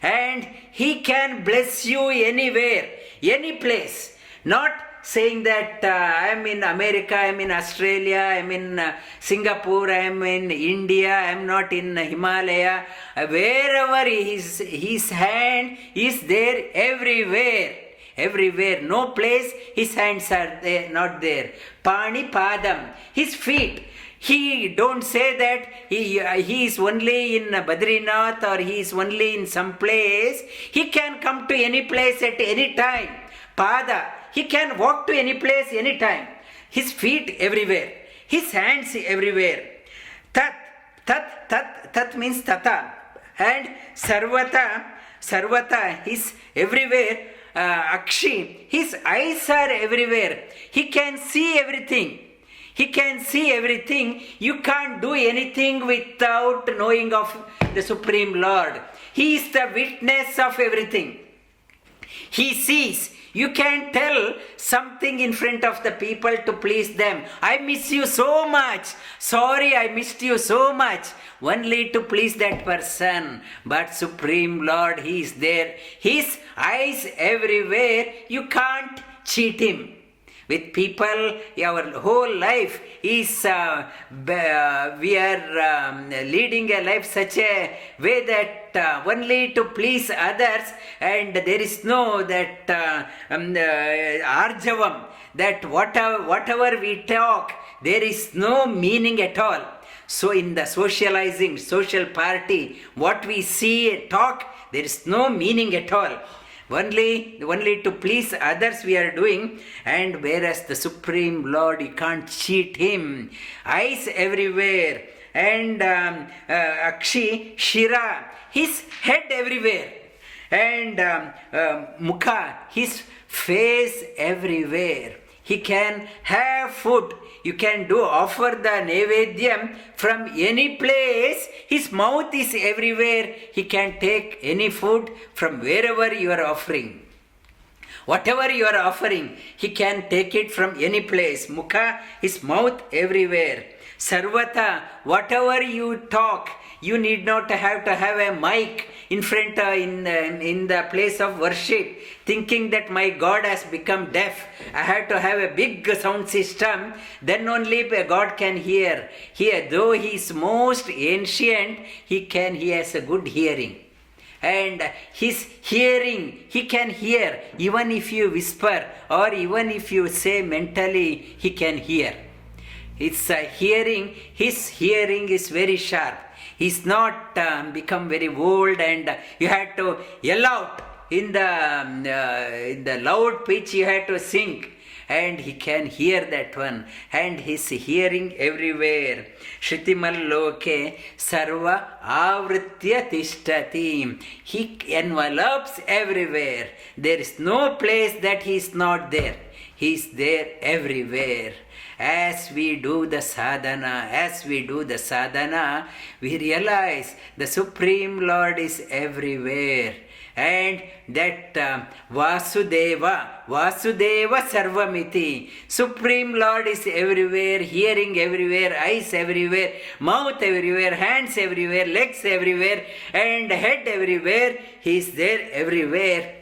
And he can bless you anywhere, any place. Not saying that I am in America, I am in Australia, I am in Singapore, I am in India, I am not in Himalaya. Wherever his hand is there, everywhere. Everywhere, no place his hands are there, not there. Pani Padam, his feet. He don't say that he is only in Badrinath or he is only in some place. He can come to any place at any time. Pada, he can walk to any place any time. His feet everywhere. His hands everywhere. Tat means tata. And sarvata, is everywhere. Akshi, his eyes are everywhere. He can see everything. He can see everything. You can't do anything without knowing of the Supreme Lord. He is the witness of everything. He sees. You can tell something in front of the people to please them. I miss you so much. Sorry, I missed you so much. Only to please that person. But Supreme Lord, He is there. His eyes everywhere. You can't cheat Him. With people, our whole life is, we are leading a life such a way that only to please others, and there is no that arjavam, that whatever we talk, there is no meaning at all. So in the socializing, social party, what we see, talk, there is no meaning at all. Only to please others we are doing, and whereas the Supreme Lord, you can't cheat Him. Eyes everywhere, and Akshi, Shira, His head everywhere, and Mukha, His face everywhere. He can have food. You can offer the Nevedyam from any place. His mouth is everywhere. He can take any food from wherever you are offering. Whatever you are offering, He can take it from any place. Mukha, His mouth everywhere. Sarvata, whatever you talk, you need not have to have a mic in front in the place of worship, thinking that my God has become deaf. I have to have a big sound system, then only God can hear. Here, though He is most ancient, He has a good hearing. And His hearing, He can hear. Even if you whisper or even if you say mentally, He can hear. It's hearing, His hearing is very sharp. He's not become very old and you had to yell out in the loud pitch, you had to sing. And He can hear that one. And His hearing everywhere. Shritimal loke sarva avritya tishtati. He envelopes everywhere. There is no place that He is not there. He is there everywhere. As we do the sadhana, we realize the Supreme Lord is everywhere. And that Vasudeva Sarvamiti, Supreme Lord is everywhere, hearing everywhere, eyes everywhere, mouth everywhere, hands everywhere, legs everywhere, and head everywhere. He is there everywhere.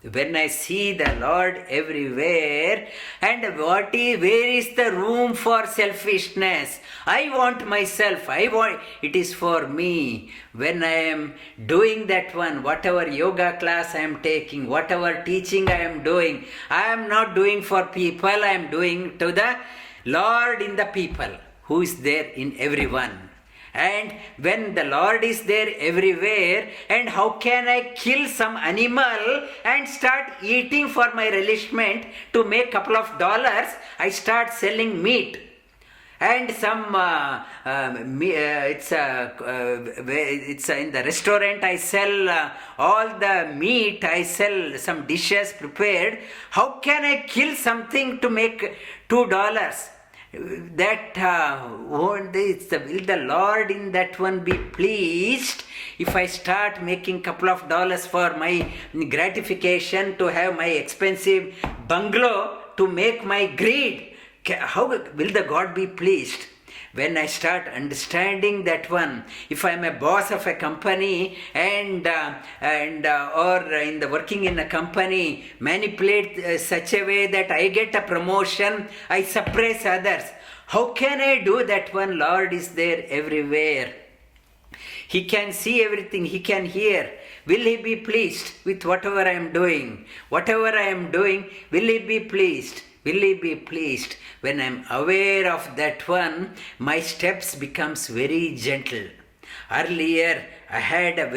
When I see the Lord everywhere, and where is the room for selfishness? I want myself, it is for me. When I am doing that one, whatever yoga class I am taking, whatever teaching I am doing, I am not doing for people, I am doing to the Lord in the people, who is there in everyone. And when the Lord is there everywhere, and how can I kill some animal and start eating for my relishment to make couple of dollars? I start selling meat. And some it's in the restaurant I sell all the meat, I sell some dishes prepared. How can I kill something to make $2? That will the Lord in that one be pleased if I start making couple of dollars for my gratification, to have my expensive bungalow, to make my greed? How will the God be pleased? When I start understanding that one, if I am a boss of a company and or in the working in a company, manipulate such a way that I get a promotion, I suppress others. How can I do that one? Lord is there everywhere. He can see everything, He can hear. Will He be pleased with whatever I am doing? Whatever I am doing, will He be pleased? Will He be pleased? When I am aware of that one, my steps becomes very gentle. Earlier, I had a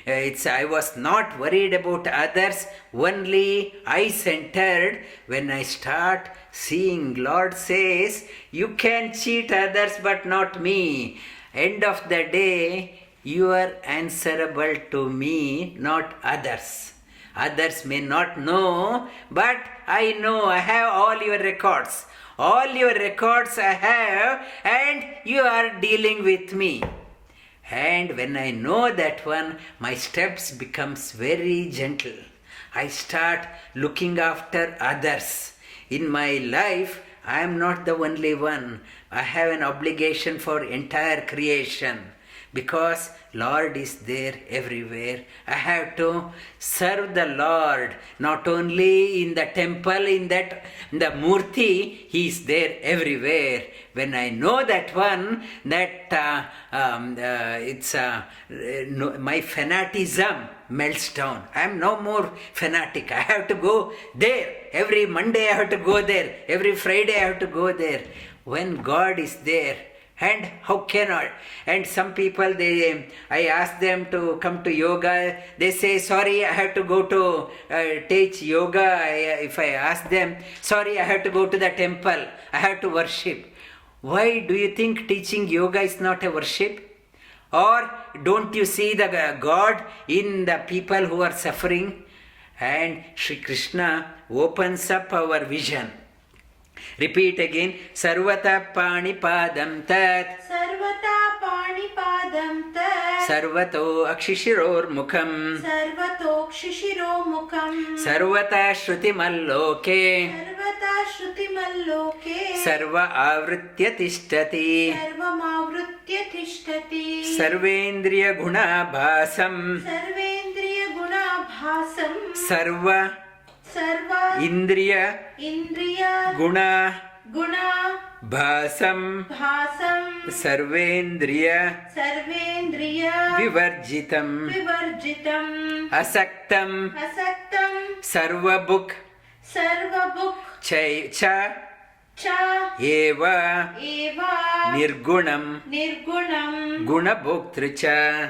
I was not worried about others, only I-centered. When I start seeing, Lord says, you can cheat others but not me. End of the day, you are answerable to me, not others. Others may not know, but I know. I have all your records. All your records I have, and you are dealing with me. And when I know that one, my steps becomes very gentle. I start looking after others. In my life, I am not the only one. I have an obligation for entire creation. Because Lord is there everywhere. I have to serve the Lord, not only in the temple, in the Murti, He is there everywhere. When I know that one, that my fanaticism melts down. I am no more fanatic. I have to go there. Every Monday I have to go there. Every Friday I have to go there. When God is there, and how can I? And some people, I ask them to come to yoga. They say, sorry, I have to go to teach yoga. If I ask them, sorry, I have to go to the temple. I have to worship. Why do you think teaching yoga is not a worship? Or don't you see the God in the people who are suffering? And Sri Krishna opens up our vision. Repeat again. Sarvata panipadam tat. Sarvata panipadam tat. Sarvato akshishiror mukham. Sarvato kshishiro mukham. Sarvata shrutimaloke. Sarvata shrutimaloke. Sarva avritya tishtati. Sarvamavrutya tishtati. Sarvendriya gunabhasam. Sarvendriya gunabhasam. Sarva Indriya Guna Bhasam Sarvendriya Vivarjitam Asaktam Sarvabhuk Cha Eva Nirgunam Gunabhoktracha.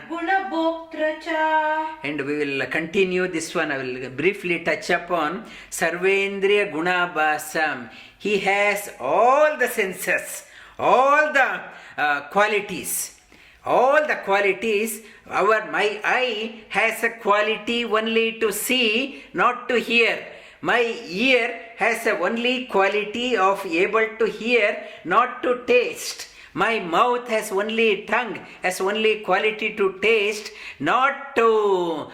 And we will continue this one. I will briefly touch upon Sarvendriya Gunabhasam. He has all the senses, all the qualities. All the qualities. My eye has a quality only to see, not to hear. My ear has a only quality of able to hear, not to taste. My mouth has only tongue, has only quality to taste, not to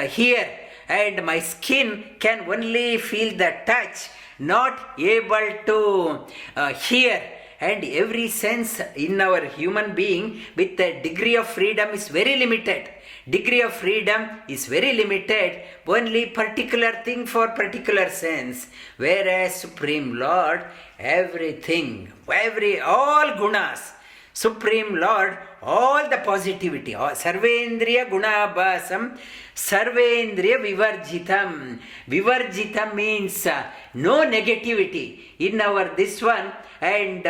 hear. And my skin can only feel the touch, not able to hear. And every sense in our human being with a degree of freedom is very limited. Degree of freedom is very limited, only particular thing for particular sense. Whereas Supreme Lord, everything, all gunas, Supreme Lord, all the positivity, Sarvendriya Gunabhasam, Sarvendriya Vivarjitam. Vivarjitam means no negativity in our this one. And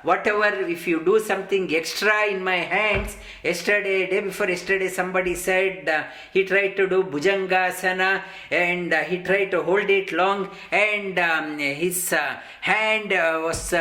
whatever, if you do something extra in my hands, day before yesterday, somebody said he tried to do Bhujangasana and he tried to hold it long and his hand was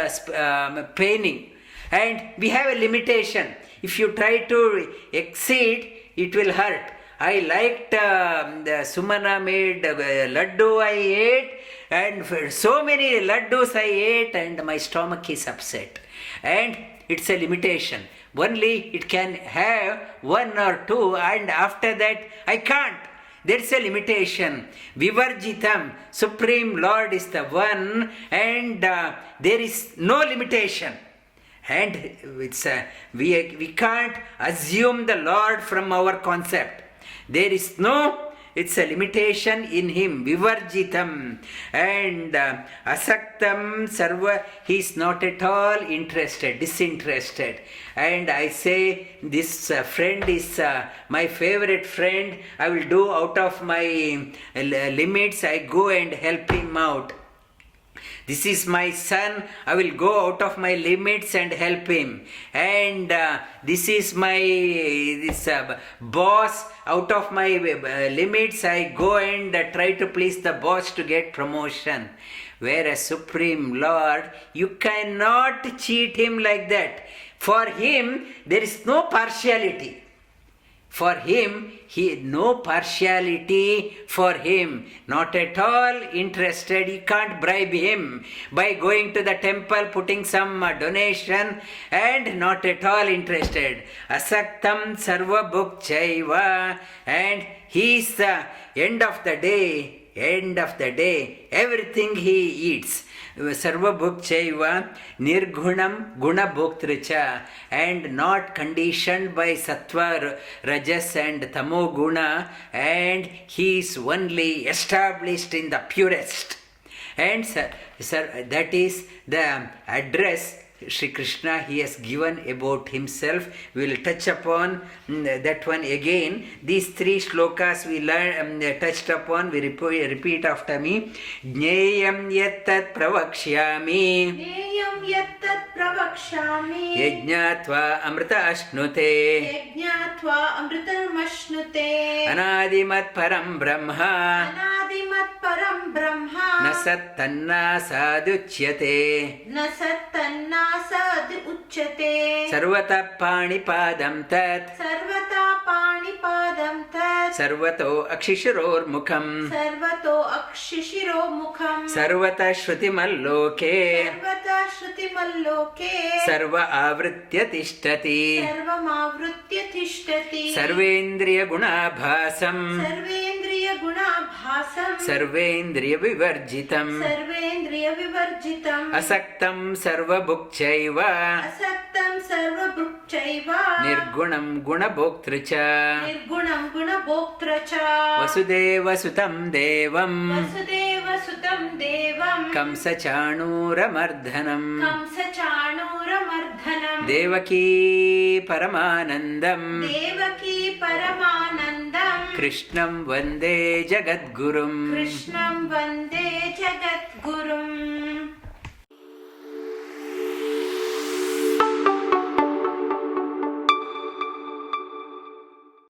paining. And we have a limitation. If you try to exceed, it will hurt. I liked the Sumana made laddu I ate, and so many laddus I ate, and my stomach is upset. And it's a limitation. Only it can have one or two, and after that I can't. There's a limitation. Vivarjitam, Supreme Lord is the one, and there is no limitation. And it's we can't assume the Lord from our concept. There is no, it's a limitation in him. Vivarjitam. And asaktam sarva, he is not at all interested, disinterested. And I say, this friend is my favorite friend. I will do out of my limits. I go and help him out. This is my son, I will go out of my limits and help him. And this is my boss, out of my limits, I go and try to please the boss to get promotion. Whereas Supreme Lord, you cannot cheat him like that. For him, there is no partiality. For him, no partiality for him, not at all interested. You can't bribe him by going to the temple, putting some donation, and not at all interested. Asaktam sarva bhukchaiva, and he is the end of the day, everything he eats. Sarva bhukchaiva nirgunam guna bhoktricha, and not conditioned by sattva, rajas and tamo guna, and he is only established in the purest. And that is the address Sri Krishna he has given about himself. We will touch upon that one again. These three slokas we touched upon. We repeat after me. Jneyam yattat pravakshyami. Jneyam yattat pravakshami. Yajñatva amrita ashnute. Yajñatva amritam ashnute. Anadimat param brahma. Anadimat param brahma. Nasattanna saduchyate. Nasattanna sad uchyate. Sarvata panipadam tat. Sarvata panipadam tat. Sarvato akshishiror mukham. Sarvato akshishiro mukham. Sarvata shrutimaloke. Sarvata shrutimaloke. Sarva avritya tishtati. Sarvam avrutya tishtati. Sarvendriya gunabhasam. Sarvendriya gunabhasam. Sarvendriya vivarjitam. Sarvendriya vivarjitam. Asaktam sarva bhukchaiva. Asaktam sarva bhukchaiva. Nirgunam gunabhoktricha. Nirgunam gunabhoktracha. Vasudeva sutam devam. Vasudeva sutam devam. Kamsa chanura mardhanam. Kamsa chanura mardhanam. Devaki paramanandam. Devaki paramanandam. Krishnam vande jagadgurum. Krishnam vande jagadgurum.